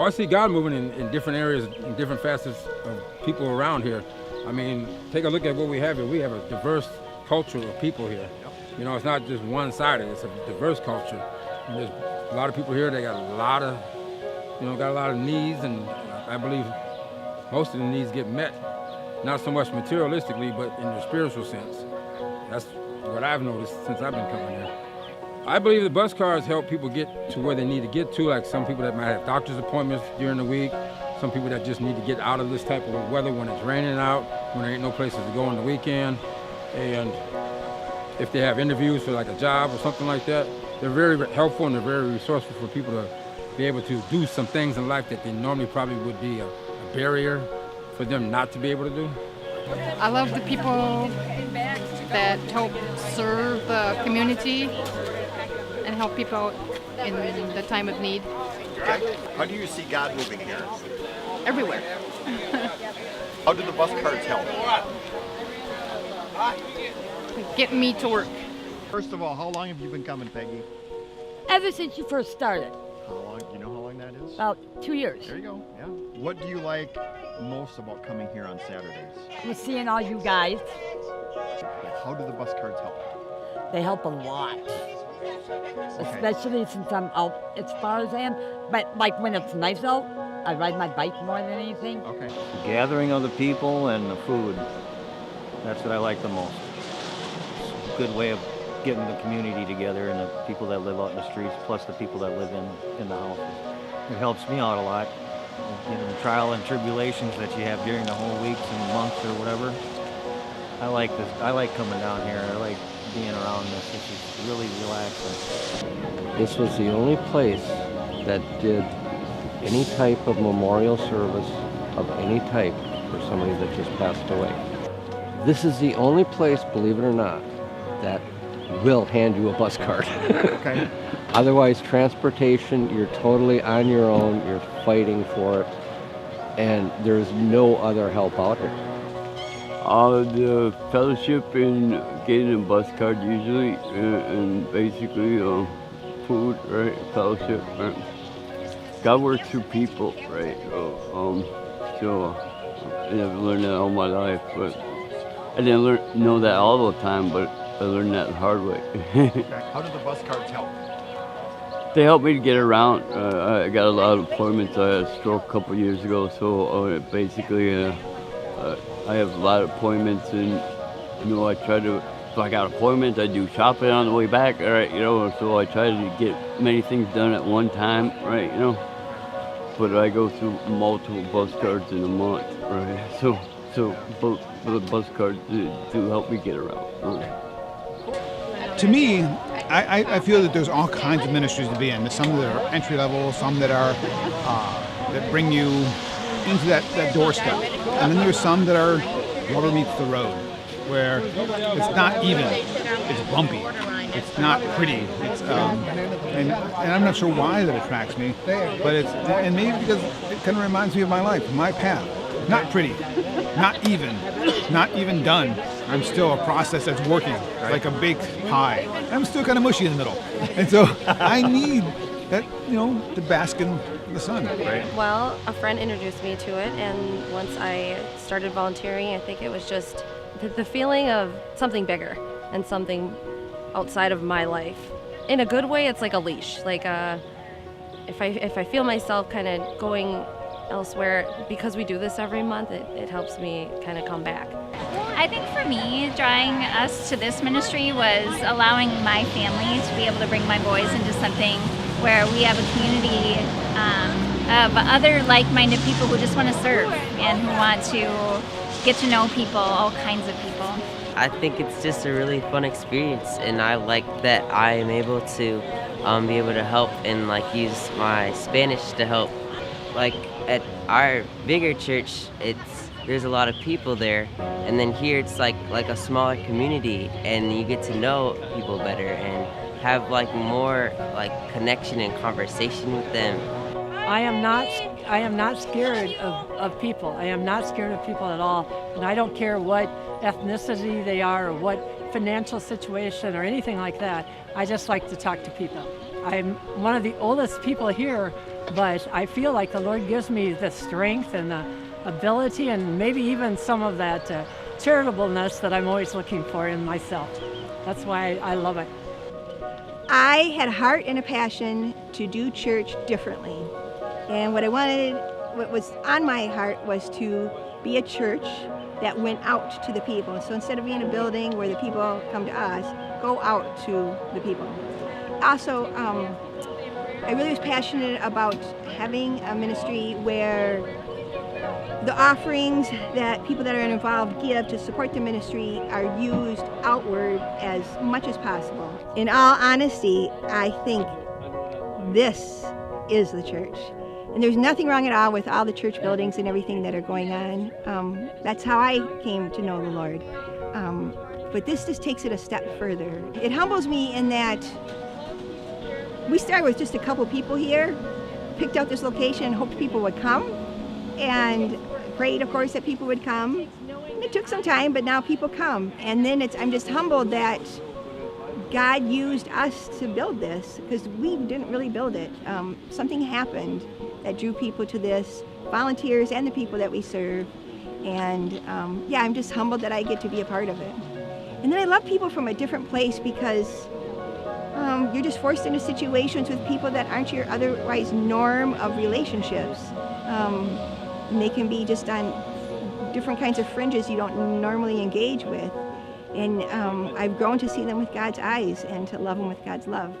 I see God moving in different areas, in different facets of people around here. I mean, take a look at what we have here. We have a diverse culture of people here. You know, it's not just one-sided, it's a diverse culture. And there's a lot of people here that got a lot of needs, and I believe most of the needs get met, not so much materialistically, but in the spiritual sense. That's what I've noticed since I've been coming here. I believe the bus cars help people get to where they need to get to, like some people that might have doctor's appointments during the week, some people that just need to get out of this type of weather when it's raining out, when there ain't no places to go on the weekend. And if they have interviews for like a job or something like that, they're very helpful and they're very resourceful for people to be able to do some things in life that they normally probably would be a barrier for them not to be able to do. I love the people that help serve the community and help people out in the time of need. Okay. How do you see God moving here? Everywhere. How do the bus cards help? Get me to work. First of all, how long have you been coming, Peggy? Ever since you first started. How long? You know how long that is? About 2 years. There you go. Yeah. What do you like most about coming here on Saturdays? We're seeing all you guys. How do the bus cards help? They help a lot. Okay. Especially since I'm out as far as I am. But like when it's nice out, I ride my bike more than anything. Okay. The gathering of the people and the food. That's what I like the most. It's a good way of getting the community together and the people that live out in the streets, plus the people that live in the houses. It helps me out a lot. You know, the trial and tribulations that you have during the whole weeks and months or whatever. I like this. I like coming down here. I like being around this. This is really relaxing. This was the only place that did any type of memorial service of any type for somebody that just passed away. This is the only place, believe it or not, that will hand you a bus card. Okay. Otherwise, transportation, you're totally on your own, you're fighting for it, and there's no other help out here. The fellowship and getting a bus card usually, and basically food, right? Fellowship, right? God works through people, right? I never learned that all my life, but I didn't know that all the time, but I learned that the hard way. How do the bus cards help? They help me to get around. I got a lot of appointments. I had a stroke a couple years ago, so basically I have a lot of appointments, and I try to. If I got appointments, I do shopping on the way back, right? So I try to get many things done at one time, right? But I go through multiple bus cards in a month, right? So both the bus cards do help me get around. To me, I feel that there's all kinds of ministries to be in. There's some that are entry level, some that are that bring you into that doorstep, and then there's some that are rubber meets the road, where it's not even, it's bumpy, it's not pretty, it's and I'm not sure why that attracts me, but and maybe because it kind of reminds me of my life, my path. Not pretty, not even done. I'm still a process that's working, like a baked pie. I'm still kind of mushy in the middle. And so I need that, to bask in the sun, right? Well, a friend introduced me to it, and once I started volunteering, I think it was just the feeling of something bigger and something outside of my life. In a good way, it's like a leash. Like if I feel myself kind of going elsewhere, because we do this every month, it helps me kind of come back. I think for me, drawing us to this ministry was allowing my family to be able to bring my boys into something where we have a community of other like-minded people who just want to serve and who want to get to know people, all kinds of people. I think it's just a really fun experience, and I like that I am able to be able to help and use my Spanish to help. At our bigger church, there's a lot of people there, and then here it's like a smaller community, and you get to know people better and have more connection and conversation with them. I am not scared of people. I am not scared of people at all, and I don't care what ethnicity they are or what financial situation or anything like that. I just like to talk to people. I'm one of the oldest people here, but I feel like the Lord gives me the strength and the ability and maybe even some of that charitableness that I'm always looking for in myself. That's why I love it. I had a heart and a passion to do church differently. And what was on my heart was to be a church that went out to the people. So instead of being a building where the people come to us, go out to the people. Also, I really was passionate about having a ministry where the offerings that people that are involved give to support the ministry are used outward as much as possible. In all honesty, I think this is the church. And there's nothing wrong at all with all the church buildings and everything that are going on. That's how I came to know the Lord. But this just takes it a step further. It humbles me in that we started with just a couple people here, picked out this location and hoped people would come, and prayed, of course, that people would come. And it took some time, but now people come. And then I'm just humbled that God used us to build this, because we didn't really build it. Something happened that drew people to this, volunteers and the people that we serve. And yeah, I'm just humbled that I get to be a part of it. And then I love people from a different place, because you're just forced into situations with people that aren't your otherwise norm of relationships. And they can be just on different kinds of fringes you don't normally engage with. And I've grown to see them with God's eyes and to love them with God's love.